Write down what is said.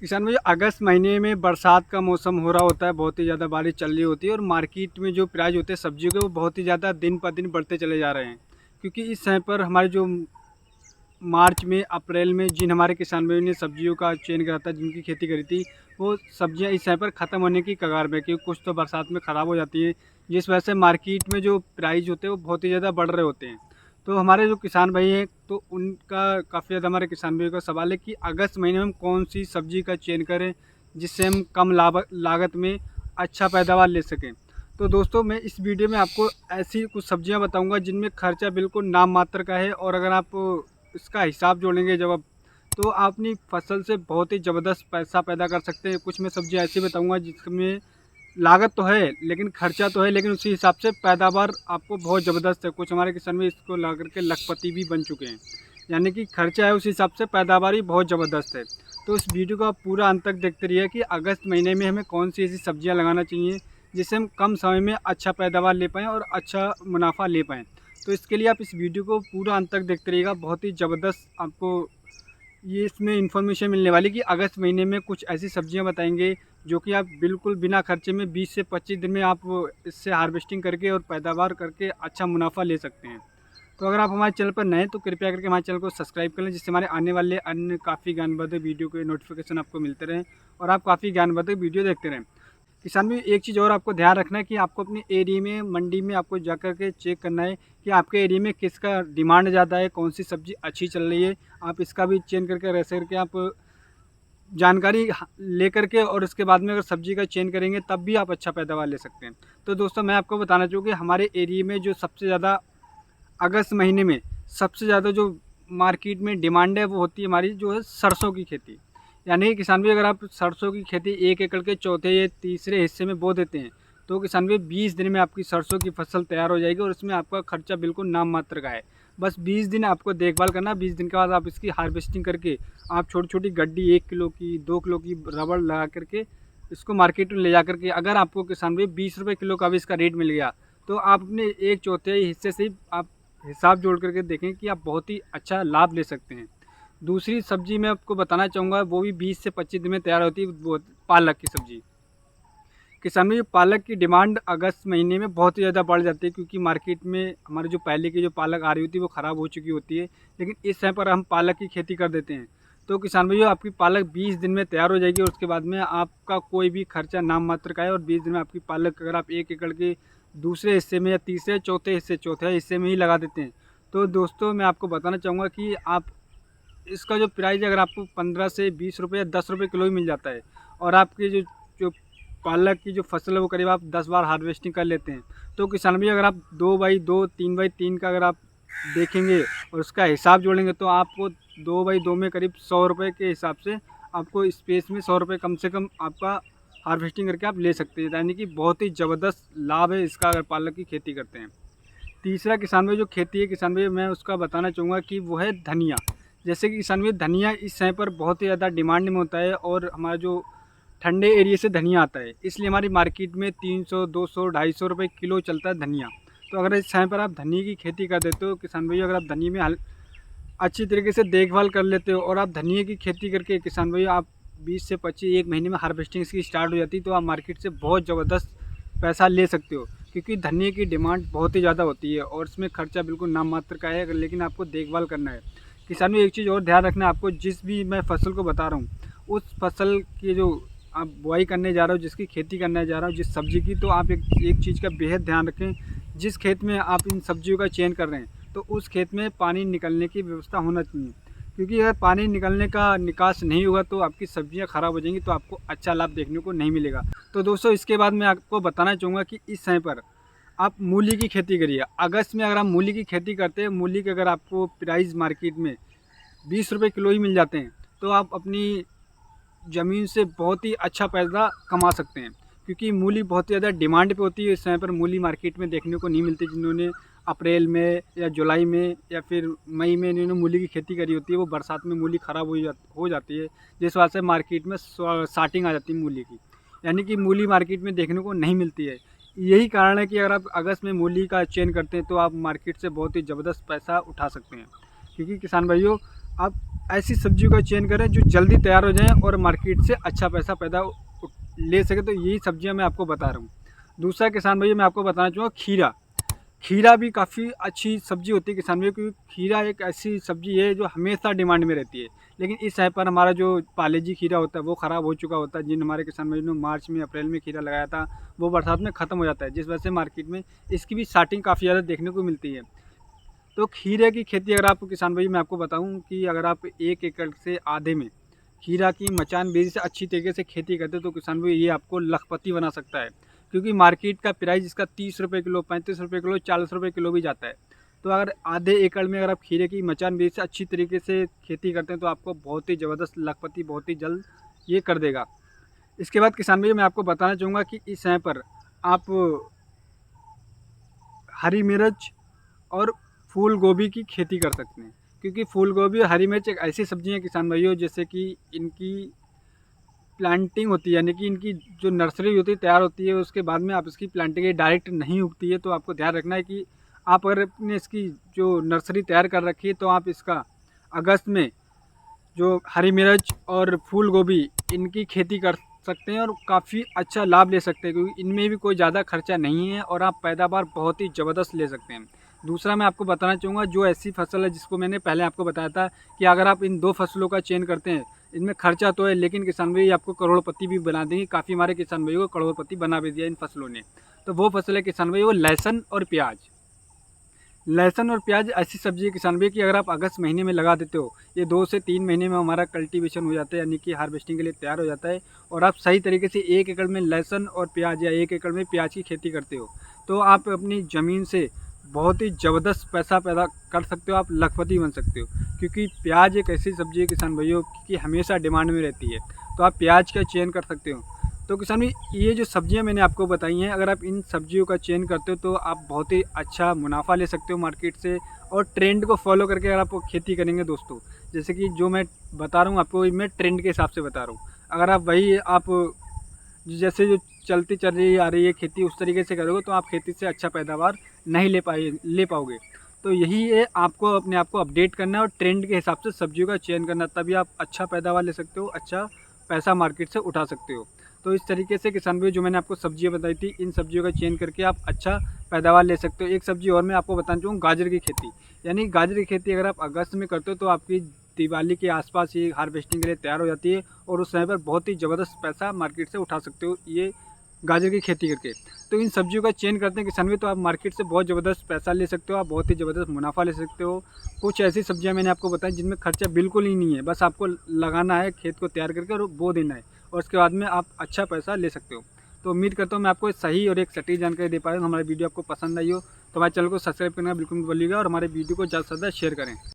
किसान भाई, अगस्त महीने में बरसात का मौसम हो रहा होता है, बहुत ही ज़्यादा बारिश चल रही होती है और मार्केट में जो प्राइस होते हैं सब्जियों के वो बहुत ही ज़्यादा दिन पर दिन बढ़ते चले जा रहे हैं। क्योंकि इस समय पर हमारे जो मार्च में अप्रैल में जिन हमारे किसान भाइयों ने सब्जियों का चयन करा था, जिनकी खेती करी थी, वो सब्जियां इस समय पर ख़त्म होने की कगार में, क्योंकि कुछ तो बरसात में ख़राब हो जाती हैं, जिस वजह से मार्केट में जो प्राइस होते हैं वो बहुत ही ज़्यादा बढ़ रहे होते हैं। तो हमारे जो किसान भाई हैं, तो उनका काफ़ी ज़्यादा हमारे किसान भाइयों का सवाल है कि अगस्त महीने में हम कौन सी सब्जी का चयन करें जिससे हम कम लागत में अच्छा पैदावार ले सकें। तो दोस्तों, मैं इस वीडियो में आपको ऐसी कुछ सब्जियां बताऊंगा जिनमें खर्चा बिल्कुल नाम मात्र का है, और अगर आप इसका हिसाब जोड़ेंगे जब आप, तो आप अपनी फसल से बहुत ही ज़बरदस्त पैसा पैदा कर सकते हैं। कुछ मैं सब्जियां ऐसी बताऊंगा जिसमें लागत तो है लेकिन खर्चा तो है, लेकिन उसी हिसाब से पैदावार आपको बहुत ज़बरदस्त है। कुछ हमारे किसान भी इसको ला करके लखपति भी बन चुके हैं। यानी कि खर्चा है, उस हिसाब से पैदावार भी बहुत ज़बरदस्त है। तो इस वीडियो को आप पूरा अंत तक देखते रहिए कि अगस्त महीने में हमें कौन सी ऐसी सब्जियां लगाना चाहिए जिससे हम कम समय में अच्छा पैदावार ले पाएँ और अच्छा मुनाफा ले पाएँ। तो इसके लिए आप इस वीडियो को पूरा अंत तक देखते रहिएगा। बहुत ही ज़बरदस्त आपको ये इसमें इन्फॉर्मेशन मिलने वाली कि अगस्त महीने में कुछ ऐसी सब्जियां बताएंगे जो कि आप बिल्कुल बिना खर्चे में 20 से 25 दिन में आप इससे हार्वेस्टिंग करके और पैदावार करके अच्छा मुनाफा ले सकते हैं। तो अगर आप हमारे चैनल पर नए हैं तो कृपया करके हमारे चैनल को सब्सक्राइब कर लें, जिससे हमारे आने वाले अन्य काफ़ी ज्ञानवर्धक वीडियो के नोटिफिकेशन आपको मिलते रहें और आप काफ़ी ज्ञानवर्धक वीडियो देखते रहें। किसान भी एक चीज़ और आपको ध्यान रखना है कि आपको अपने एरिया में मंडी में आपको जाकर के चेक करना है कि आपके एरिया में किसका डिमांड ज़्यादा है, कौन सी सब्ज़ी अच्छी चल रही है। आप इसका भी चयन करके रह करके आप जानकारी लेकर के और उसके बाद में अगर सब्ज़ी का चयन करेंगे तब भी आप अच्छा पैदावार ले सकते हैं। तो दोस्तों, मैं आपको बताना चाहूँगी हमारे एरिया में जो सबसे ज़्यादा अगस्त महीने में सबसे ज़्यादा जो मार्केट में डिमांड है वो होती है हमारी जो है सरसों की खेती। यानी कि किसान भी, अगर आप सरसों की खेती 1 एकड़ के चौथे या तीसरे हिस्से में बो देते हैं तो किसान भी 20 दिन में आपकी सरसों की फसल तैयार हो जाएगी और इसमें आपका खर्चा बिल्कुल नाम मात्र का है। बस 20 दिन आपको देखभाल करना। 20 दिन के बाद आप इसकी हार्वेस्टिंग करके आप छोटी छोटी गड्डी 1 किलो की 2 किलो की रबड़ लगा करके इसको मार्केट में ले जा करके, अगर आपको किसान भी 20 रुपये किलो का भी इसका रेट मिल गया तो आप अपने 1/4 हिस्से से ही आप हिसाब जोड़ करके देखें कि आप बहुत ही अच्छा लाभ ले सकते हैं। दूसरी सब्जी मैं आपको बताना चाहूँगा, वो भी 20 से 25 दिन में तैयार होती है, वो पालक की सब्ज़ी। किसान में पालक की डिमांड अगस्त महीने में बहुत ही ज़्यादा बढ़ जाती है, क्योंकि मार्केट में हमारे जो पहले की जो पालक आ रही होती है वो ख़राब हो चुकी होती है। लेकिन इस समय पर हम पालक की खेती कर देते हैं तो किसान भाइयों, आपकी पालक 20 दिन में तैयार हो जाएगी और उसके बाद में आपका कोई भी खर्चा नाम मात्र का है। और 20 दिन में आपकी पालक अगर आप 1 एकड़ के दूसरे हिस्से में या तीसरे चौथे हिस्से में ही लगा देते हैं तो दोस्तों, मैं आपको बताना चाहूँगा कि आप इसका जो प्राइस है, अगर आपको 15 से 20 रुपये या 10 रुपये किलो ही मिल जाता है और आपकी जो जो पालक की जो फसल है वो करीब आप 10 बार हार्वेस्टिंग कर लेते हैं, तो किसान भी अगर आप 2/2 3/3 का अगर आप देखेंगे और उसका हिसाब जोड़ेंगे तो आपको 2/2 में करीब 100 रुपये के हिसाब से आपको स्पेस में 100 रुपये कम से कम आपका हार्वेस्टिंग करके आप ले सकते हैं। यानी कि बहुत ही ज़बरदस्त लाभ है इसका अगर पालक की खेती करते हैं। तीसरा किसान भाई जो खेती है किसान भाई, मैं उसका बताना चाहूँगा कि वो है धनिया। जैसे कि किसान भाई, धनिया इस समय पर बहुत ही ज़्यादा डिमांड में होता है और हमारा जो ठंडे एरिया से धनिया आता है, इसलिए हमारी मार्केट में 300 200 250 रुपये किलो चलता है धनिया। तो अगर इस समय पर आप धनिया की खेती कर देते हो किसान भाई, अगर आप धनिया में अच्छी तरीके से देखभाल कर लेते हो और आप धनिया की खेती करके किसान भाई आप 20 से 25 एक महीने में हार्वेस्टिंग इसकी स्टार्ट हो जाती है, तो आप मार्केट से बहुत ज़बरदस्त पैसा ले सकते हो। क्योंकि धनिया की डिमांड बहुत ही ज़्यादा होती है और इसमें खर्चा बिल्कुल नाम मात्र का है, लेकिन आपको देखभाल करना है। किसान में एक चीज़ और ध्यान रखना है आपको, जिस भी मैं फसल को बता रहा हूँ उस फसल की जो आप बुआई करने जा रहे हो, जिसकी खेती करने जा रहे हो, जिस सब्ज़ी की, तो आप एक चीज़ का बेहद ध्यान रखें। जिस खेत में आप इन सब्जियों का चयन कर रहे हैं तो उस खेत में पानी निकलने की व्यवस्था होना चाहिए, क्योंकि अगर पानी निकलने का निकास नहीं होगा तो आपकी सब्जियां ख़राब हो जाएंगी, तो आपको अच्छा लाभ देखने को नहीं मिलेगा। तो दोस्तों, इसके बाद मैं आपको बताना चाहूँगा कि इस समय पर आप मूली की खेती करिए। अगस्त में अगर आप मूली की खेती करते हैं, मूली के अगर आपको प्राइस मार्केट में 20 रुपये किलो ही मिल जाते हैं तो आप अपनी ज़मीन से बहुत ही अच्छा पैसा कमा सकते हैं। क्योंकि मूली बहुत ही ज़्यादा डिमांड पे होती है। इस समय पर मूली मार्केट में देखने को नहीं मिलती। जिन्होंने अप्रैल में या जुलाई में या फिर मई में इन्होंने मूली की खेती करी होती है, वो बरसात में मूली ख़राब हो जाती है, जिस वजह से मार्केट में स्टार्टिंग आ जाती है मूली की। यानी कि मूली मार्केट में देखने को नहीं मिलती है। यही कारण है कि अगर आप अगस्त में मूली का चयन करते हैं तो आप मार्केट से बहुत ही ज़बरदस्त पैसा उठा सकते हैं। क्योंकि किसान भाइयों, आप ऐसी सब्जियों का चयन करें जो जल्दी तैयार हो जाएँ और मार्केट से अच्छा पैसा ले सके, तो यही सब्जियां मैं आपको बता रहा हूँ। दूसरा किसान भाई मैं आपको बताना चाहूँगा खीरा। खीरा भी काफ़ी अच्छी सब्जी होती है किसान भाई, क्योंकि खीरा एक ऐसी सब्जी है जो हमेशा डिमांड में रहती है। लेकिन इस समय पर हमारा जो पालेजी खीरा होता है वो ख़राब हो चुका होता है। जिन हमारे किसान भाई ने मार्च में अप्रैल में खीरा लगाया था वो बरसात में ख़त्म हो जाता है, जिस वजह से मार्केट में इसकी भी स्टार्टिंग काफ़ी ज़्यादा देखने को मिलती है। तो खीरे की खेती अगर आप किसान भाई मैं आपको बताऊं कि अगर आप 1 एकड़ से आधे में खीरा की मचान बेरी से अच्छी तरीके से खेती करते तो किसान भाई ये आपको लखपति बना सकता है। क्योंकि मार्केट का प्राइस इसका 30 रुपये किलो, 35 रुपये किलो, 40 रुपये किलो भी जाता है। तो अगर आधे एकड़ में अगर आप खीरे की मचान बेरी से अच्छी तरीके से खेती करते हैं तो आपको बहुत ही ज़बरदस्त लखपति बहुत ही जल्द ये कर देगा। इसके बाद किसान भाई मैं आपको बताना चाहूँगा कि इस समय पर आप हरी मिर्च और फूल गोभी की खेती कर सकते हैं। क्योंकि फूल गोभी और हरी मिर्च एक ऐसी सब्जी है किसान भाइयों, जैसे कि इनकी प्लांटिंग होती है, यानी कि इनकी जो नर्सरी होती है तैयार होती है, उसके बाद में आप इसकी प्लांटिंग डायरेक्ट नहीं उगती है। तो आपको ध्यान रखना है कि आप अगर अपने इसकी जो नर्सरी तैयार कर रखी है तो आप इसका अगस्त में जो हरी मिर्च और फूल गोभी इनकी खेती कर सकते हैं और काफ़ी अच्छा लाभ ले सकते हैं, क्योंकि इनमें भी कोई ज़्यादा खर्चा नहीं है और आप पैदावार बहुत ही ज़बरदस्त ले सकते हैं। दूसरा मैं आपको बताना चाहूँगा जो ऐसी फसल है जिसको मैंने पहले आपको बताया था कि अगर आप इन 2 फसलों का चयन करते हैं, इनमें खर्चा तो है लेकिन किसान भाई आपको करोड़पति भी बना देंगे। काफ़ी हमारे किसान भाइयों को करोड़पति बना भी दिया इन फसलों ने। तो वो फसल है किसान भाई वो लहसुन और प्याज। लहसुन और प्याज ऐसी सब्जी है किसान भाई कि अगर आप अगस्त महीने में लगा देते हो, ये 2 से 3 महीने में हमारा कल्टीवेशन हो जाता है, यानी कि हार्वेस्टिंग के लिए तैयार हो जाता है। और आप सही तरीके से 1 एकड़ में लहसुन और प्याज या 1 एकड़ में प्याज की खेती करते हो तो आप अपनी ज़मीन से बहुत ही ज़बरदस्त पैसा पैदा कर सकते हो, आप लखपति बन सकते हो। क्योंकि प्याज एक ऐसी सब्जी है किसान भाइयों कि हमेशा डिमांड में रहती है, तो आप प्याज का चयन कर सकते हो। तो किसान भाई ये जो सब्जियां मैंने आपको बताई हैं, अगर आप इन सब्जियों का चयन करते हो तो आप बहुत ही अच्छा मुनाफा ले सकते हो मार्केट से। और ट्रेंड को फॉलो करके अगर आप खेती करेंगे दोस्तों, जैसे कि जो मैं बता रहा हूँ आपको मैं ट्रेंड के हिसाब से बता रहा हूँ, अगर आप वही आप जैसे जो चलती चल रही आ रही है खेती उस तरीके से करोगे तो आप खेती से अच्छा पैदावार नहीं ले पाओगे। तो यही है, आपको अपने आप को अपडेट करना है और ट्रेंड के हिसाब से सब्जियों का चयन करना, तभी आप अच्छा पैदावार ले सकते हो, अच्छा पैसा मार्केट से उठा सकते हो। तो इस तरीके से किसान भाई जो मैंने आपको सब्जियां बताई थी, इन सब्जियों का चयन करके आप अच्छा पैदावार ले सकते हो। एक सब्जी और मैं आपको बताना चाहूँगा, गाजर की खेती। यानी गाजर की खेती अगर आप अगस्त में करते हो तो आपकी दिवाली के आसपास ये हार्वेस्टिंग के लिए तैयार हो जाती है और उस समय पर बहुत ही ज़बरदस्त पैसा मार्केट से उठा सकते हो ये गाजर की खेती करके। तो इन सब्जियों का चयन करते हैं किसान भाई तो आप मार्केट से बहुत ज़बरदस्त पैसा ले सकते हो, आप बहुत ही ज़बरदस्त मुनाफा ले सकते हो। कुछ ऐसी सब्जियां मैंने आपको बताई जिनमें खर्चा बिल्कुल ही नहीं है, बस आपको लगाना है, खेत को तैयार करके और बो देना है और उसके बाद में आप अच्छा पैसा ले सकते हो। तो उम्मीद करता हूँ मैं आपको सही और एक सटीक जानकारी दे पाया हूँ। हमारी वीडियो आपको पसंद आई हो तो हमारे चैनल को सब्सक्राइब करना बिल्कुल मत भूलिएगा और हमारे वीडियो को ज़्यादा से ज़्यादा शेयर करें।